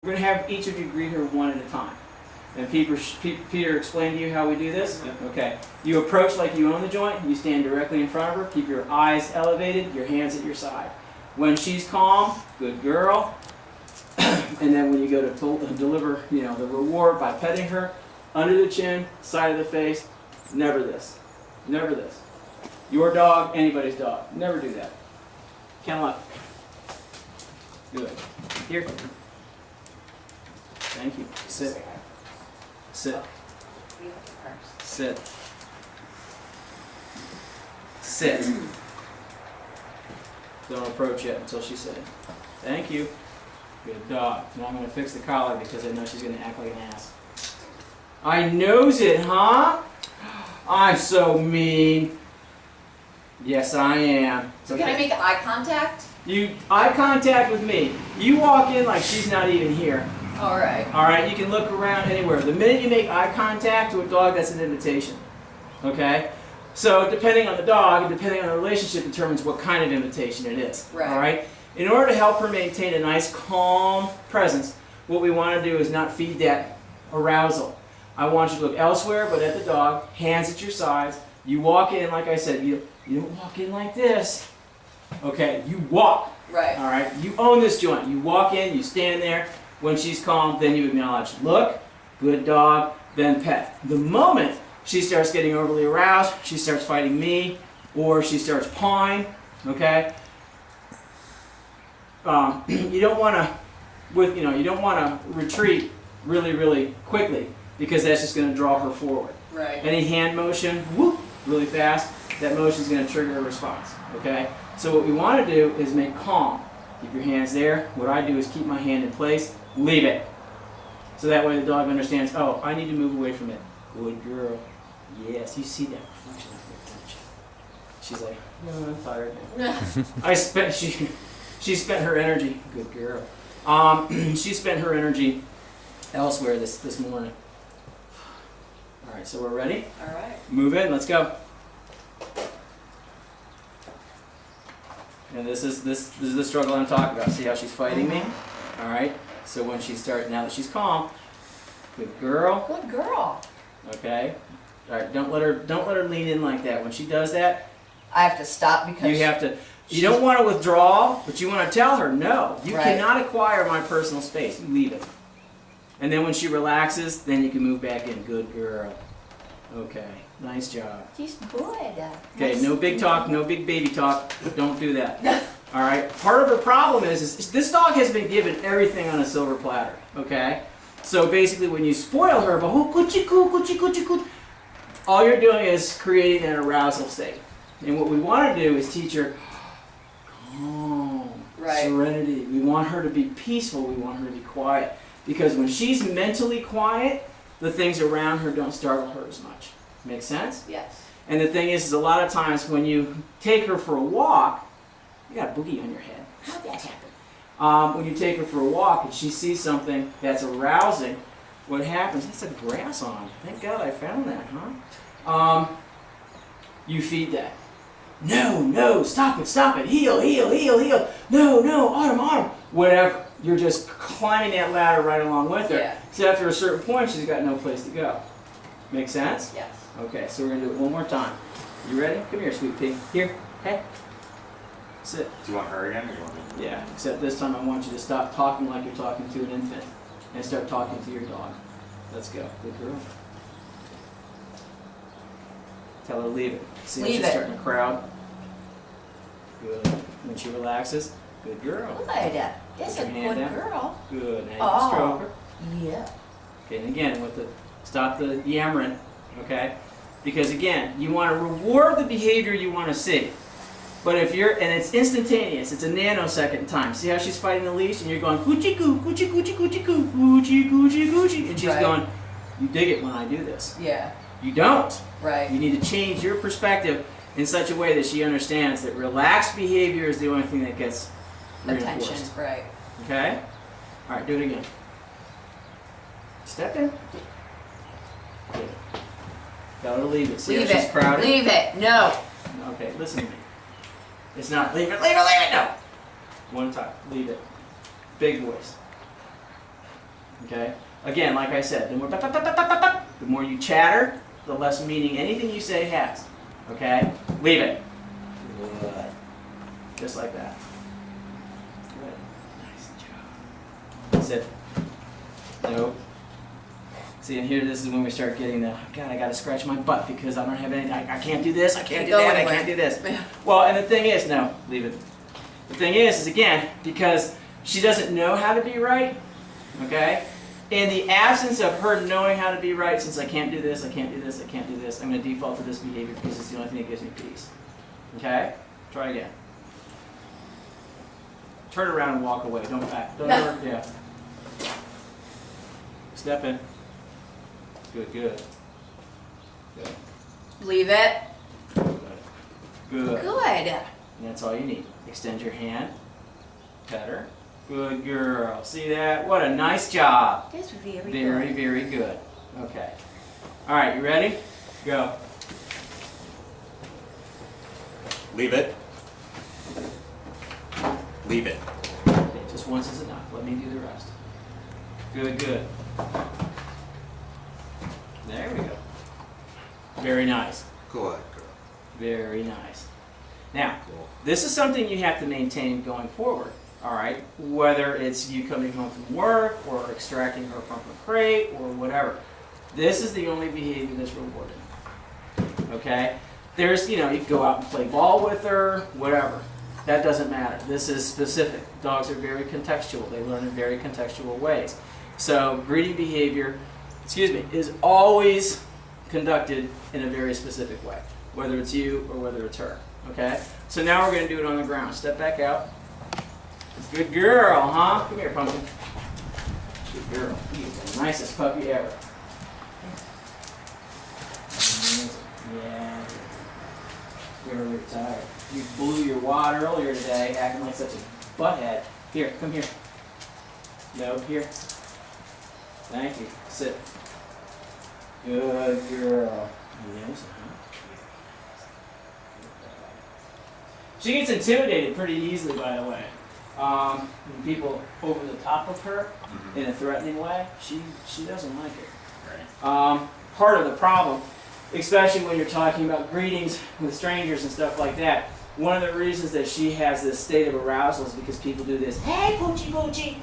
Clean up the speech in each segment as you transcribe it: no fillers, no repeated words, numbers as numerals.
We're going to have each of you greet her one at a time. And Peter explained to you how we do this? Yeah. Okay. You approach like you own the joint. You stand directly in front of her. Keep your eyes elevated, your hands at your side. When she's calm, good girl. And then when you go to deliver, the reward by petting her, under the chin, side of the face, never this. Never this. Your dog, anybody's dog. Never do that. Kennel up. Good. Here. Thank you. Sit. Sit. Sit. Sit. Don't approach yet until she said, thank you. Good dog. Now I'm going to fix the collar because I know she's going to act like an ass. I knows it, huh? I'm so mean. Yes, I am. So can I make eye contact? You eye contact with me. You walk in like she's not even here. All right. All right, you can look around anywhere. The minute you make eye contact to a dog, that's an invitation. Okay? So depending on the dog and depending on the relationship determines what kind of invitation it is. Right. All right? In order to help her maintain a nice, calm presence, what we want to do is not feed that arousal. I want you to look elsewhere but at the dog, hands at your sides. You walk in, like I said, you don't walk in like this. Okay, you walk. Right. All right, you own this joint. You walk in, you stand there. When she's calm, then you acknowledge, look, good dog, then pet. The moment she starts getting overly aroused, she starts fighting me, or she starts pawing, okay? You don't want to retreat really, really quickly because that's just going to draw her forward. Right. Any hand motion, whoop, really fast, that motion is going to trigger a response, okay? So what we want to do is make calm. Keep your hands there. What I do is keep my hand in place, leave it. So that way the dog understands, oh, I need to move away from it. Good girl. Yes, you see that reflection up there, don't you? She's like, no, I'm tired. She spent her energy, good girl. She spent her energy elsewhere this morning. All right, so we're ready? All right. Move in, let's go. And this is the struggle I'm talking about. See how she's fighting me? All right. So when she starts, now that she's calm, good girl. Good girl. Okay. All right. Don't let her lean in like that. When she does that, I have to stop because you have to. You don't want to withdraw, but you want to tell her no. You Right. cannot acquire my personal space. You leave it. And then when she relaxes, then you can move back in. Good girl. Okay. Nice job. she's good. Okay, Nice. no big talk, no big baby talk. Don't do that. All right. Part of her problem is this dog has been given everything on a silver platter. Okay. So basically, when you spoil her, all you're doing is creating an arousal state. And what we want to do is teach her calm, Right. serenity. We want her to be peaceful. We want her to be quiet. Because when she's mentally quiet, the things around her don't startle her as much. Make sense? Yes. And the thing is a lot of times when you take her for a walk, you got a boogie on your head. How'd that happen? When you take her for a walk and she sees something that's arousing, what happens? That's a grass on. Thank God I found that, huh? You feed that. No, stop it, heel, no, autumn, whatever. You're just climbing that ladder right along with her. Yeah. So after a certain point, she's got no place to go. Make sense? Yes. Okay, so we're going to do it one more time. You ready? Come here, sweet pea. Here. Hey. Sit. Do you want her again or you want me? Yeah, except this time I want you to stop talking like you're talking to an infant and start talking to your dog. Let's go. Good girl. Tell her to leave it. See how Leave she's it. starting to crowd? Good. When she relaxes, good girl. Good. That's Put a your hand good down. girl. Good. Now you Oh. can stroke her. Yeah. Okay, and again, stop the yammering, okay? Because again, you want to reward the behavior you want to see. But and it's instantaneous, it's a nanosecond time. See how she's fighting the leash and you're going, coochie coo, coochie coochie coochie coo, coochie coochie coochie. And she's Right. going, you dig it when I do this. Yeah. You don't. Right. You need to change your perspective in such a way that she understands that relaxed behavior is the only thing that gets Attention. reinforced. Right. Okay? All right, do it again. Step in. Good. Tell her to leave it. See Leave how she's it. crowded? Leave it. No. Okay, listen to me. It's not leave it, no. One time, leave it. Big voice. Okay? Again, like I said, the more you chatter, the less meaning anything you say has. Okay? Leave it. Good. Just like that. Good. Nice job. Sit. Nope. See, and here, this is when we start getting the, God, I gotta scratch my butt because I don't have anything, I can't do this, I can't do that, I can't do this. Yeah. Well, and the thing is, no, leave it. The thing is again, because she doesn't know how to be right, okay? In the absence of her knowing how to be right, since I can't do this, I can't do this, I can't do this, I'm gonna default to this behavior because it's the only thing that gives me peace. Okay? Try again. Turn around and walk away, don't back, don't ever, yeah. Step in. Good, good. Good. Leave it. Good. Good. Good. And that's all you need. Extend your hand. Pet her. Good girl. See that? What a nice job. That's very good. Very, very good. Okay. All right, you ready? Go. Leave it. Leave it. Okay, just once is enough. Let me do the rest. Good, good. There we go. Very nice. Good girl. Very nice. Now, Cool. this is something you have to maintain going forward, all right? Whether it's you coming home from work or extracting her from her crate or whatever. This is the only behavior that's rewarded, okay? There's, you know, you can go out and play ball with her, whatever. That doesn't matter. This is specific. Dogs are very contextual. They learn in very contextual ways. So greeting behavior, is always conducted in a very specific way, whether it's you or whether it's her. Okay? So now we're going to do it on the ground. Step back out. Good girl, huh? Come here, Pumpkin. Good girl. You're the nicest puppy ever. Yeah. You're really tired. You blew your wad earlier today, acting like such a butthead. Here, come here. No, here. Thank you. Sit. Good girl. Yes, She gets intimidated pretty easily, by the way. When people over the top of her in a threatening way, she doesn't like it. Right. Part of the problem, especially when you're talking about greetings with strangers and stuff like that, one of the reasons that she has this state of arousal is because people do this, hey, poochie, poochie.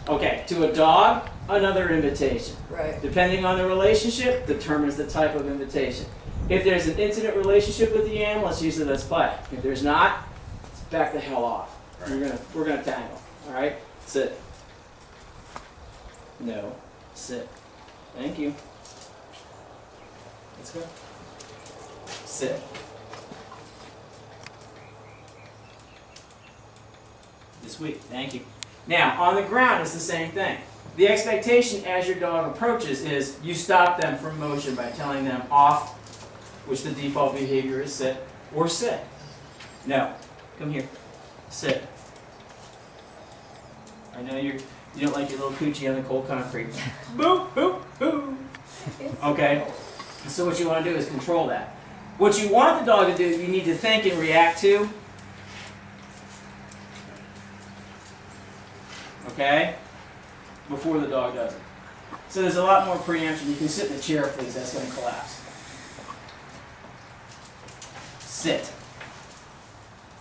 Okay, to a dog, another invitation. Right. Depending on the relationship, determines the type of invitation. If there's an intimate relationship with the animal, it's usually let's play. If there's not, it's back the hell off. Right. We're gonna tangle. All right, sit. No, sit. Thank you. Let's go. Sit. This week. Thank you. Now, on the ground, it's the same thing. The expectation as your dog approaches is you stop them from motion by telling them off, which the default behavior is sit, or sit. No. Come here. Sit. I know you don't like your little coochie on the cold concrete. Boop, boop, boop. Okay? So what you want to do is control that. What you want the dog to do, you need to think and react to. Okay? Before the dog does it. So there's a lot more preemption. You can sit in the chair, please. That's going to collapse. Sit.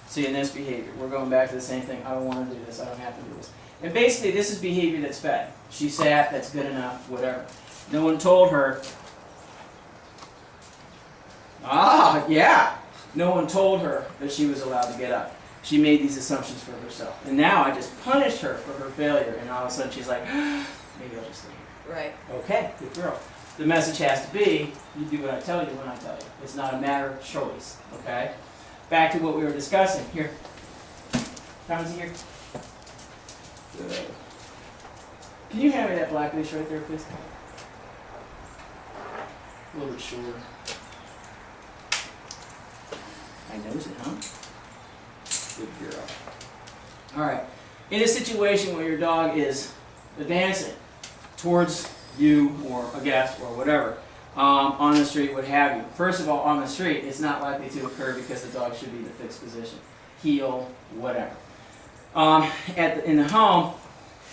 See, in this behavior, we're going back to the same thing. I don't want to do this. I don't have to do this. And basically, this is behavior that's fed. She sat, that's good enough, whatever. No one told her. Yeah. No one told her that she was allowed to get up. She made these assumptions for herself. And now I just punished her for her failure. And all of a sudden she's like, maybe I'll just leave. Right. Okay, good girl. The message has to be, you do what I tell you when I tell you. It's not a matter of choice, okay? Back to what we were discussing. Here. Tom's here. Good. Can you hand me that black leash right there, please? A little bit shorter. I knows it, huh? Good girl. All right. In a situation where your dog is advancing towards you or a guest or whatever, on the street, what have you. First of all, on the street, it's not likely to occur because the dog should be in a fixed position. Heel, whatever. In the home,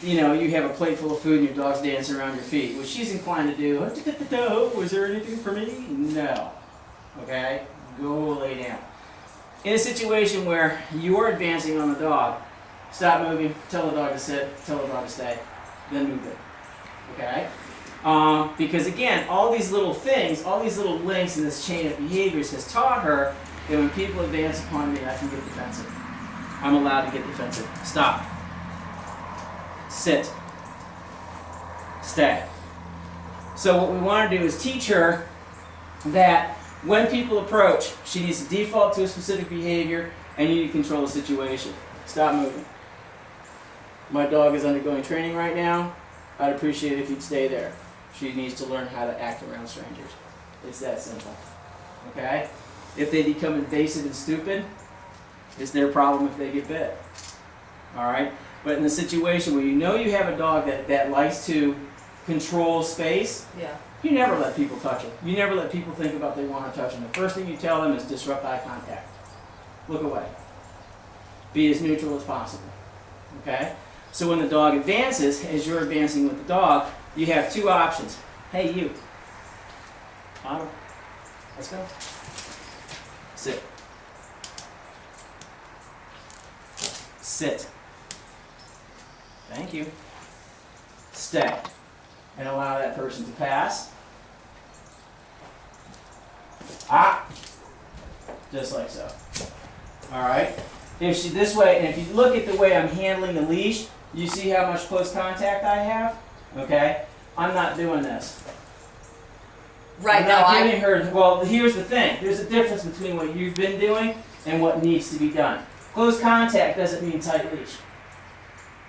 you know, you have a plate full of food and your dog's dancing around your feet, which she's inclined to do. Was there anything for me? No. Okay? Go lay down. In a situation where you are advancing on the dog, stop moving, tell the dog to sit, tell the dog to stay, then move it. Okay? Because again, all these little things, all these little links in this chain of behaviors has taught her that when people advance upon me, I can get defensive. I'm allowed to get defensive. Stop. Sit. Stay. So what we want to do is teach her that when people approach, she needs to default to a specific behavior and you need to control the situation. Stop moving. My dog is undergoing training right now. I'd appreciate it if you'd stay there. She needs to learn how to act around strangers. It's that simple. Okay? If they become invasive and stupid, it's their problem if they get bit. Alright? But in the situation where you know you have a dog that likes to control space, Yeah. you never let people touch it. You never let people think about they want to touch them. The first thing you tell them is disrupt eye contact. Look away. Be as neutral as possible. Okay? So when the dog advances, as you're advancing with the dog, you have two options. Hey, you. Otto. Let's go. Sit. Sit. Thank you. Stay. And allow that person to pass. Just like so. Alright? If she this way, and if you look at the way I'm handling the leash, you see how much close contact I have? Okay? I'm not doing this. Right I'm now, not giving her, well, here's the thing. There's a difference between what you've been doing and what needs to be done. Close contact doesn't mean tight leash.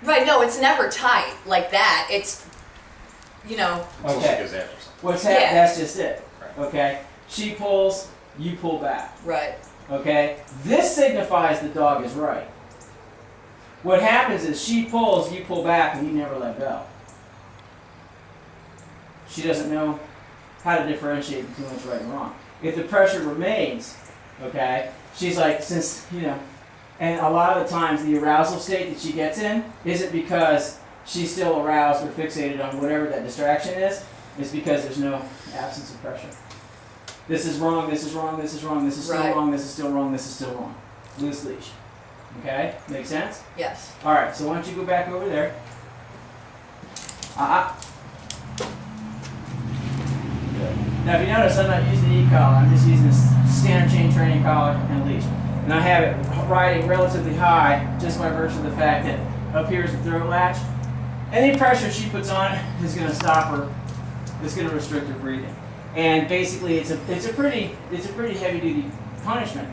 Right, no, it's never tight like that. It's, you know, Until she Okay. goes after something. What's Yeah. happening? That's just it. Right. Okay? She pulls, you pull back. right. Okay? This signifies the dog is right. What happens is she pulls, you pull back, and you never let go. She doesn't know how to differentiate between what's right and wrong. If the pressure remains, okay, she's like, since, you know, and a lot of the times the arousal state that she gets in isn't because she's still aroused or fixated on whatever that distraction is, it's because there's no absence of pressure. This is wrong, this is wrong, this is wrong, this is still Right. wrong, this is still wrong, this is still wrong. Loose leash. Okay? Make sense? Yes. Alright, so why don't you go back over there. Good. Now if you notice, I'm not using the e-collar, I'm just using this standard chain training collar and leash. And I have it riding relatively high just by virtue of the fact that up here is the throat latch. Any pressure she puts on it is going to stop her, it's going to restrict her breathing. And basically it's a pretty heavy duty punishment.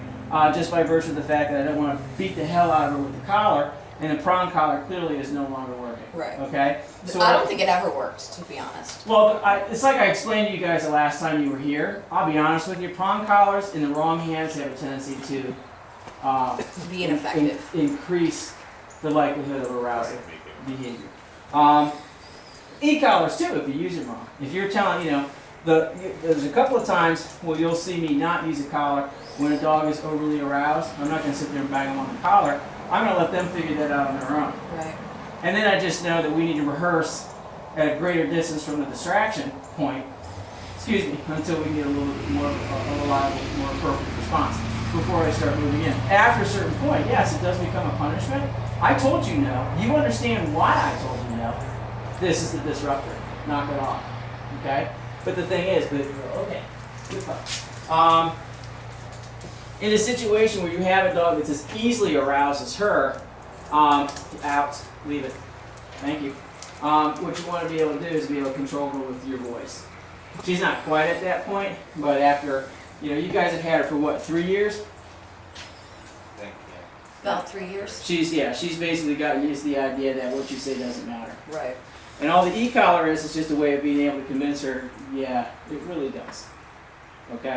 Just by virtue of the fact that I don't want to beat the hell out of her with the collar, and the prong collar clearly is no longer working. Right. Okay? So I don't think it ever worked, to be honest. well, it's like I explained to you guys the last time you were here. I'll be honest with you, prong collars in the wrong hands have a tendency to Be ineffective. increase the likelihood of arousal Right, behavior. E-collars too, if you use it wrong. If you're telling, you know, there's a couple of times where you'll see me not use a collar when a dog is overly aroused. I'm not going to sit there and bang them on the collar. I'm going to let them figure that out on their own. Right. And then I just know that we need to rehearse at a greater distance from the distraction point, until we get a little bit more a reliable, more appropriate response before I start moving in. After a certain point, yes, it does become a punishment. I told you no. You understand why I told you no. This is the disruptor. Knock it off. Okay? But the thing is, okay, good pup. In a situation where you have a dog that's as easily aroused as her, out, leave it. Thank you. What you want to be able to do is be able to control her with your voice. She's not quite at that point, but after, you know, you guys have had her for what, 3 years? About 3 years. She's basically got used to the idea that what you say doesn't matter. Right. And all the e-collar is just a way of being able to convince her, yeah, it really does. Okay?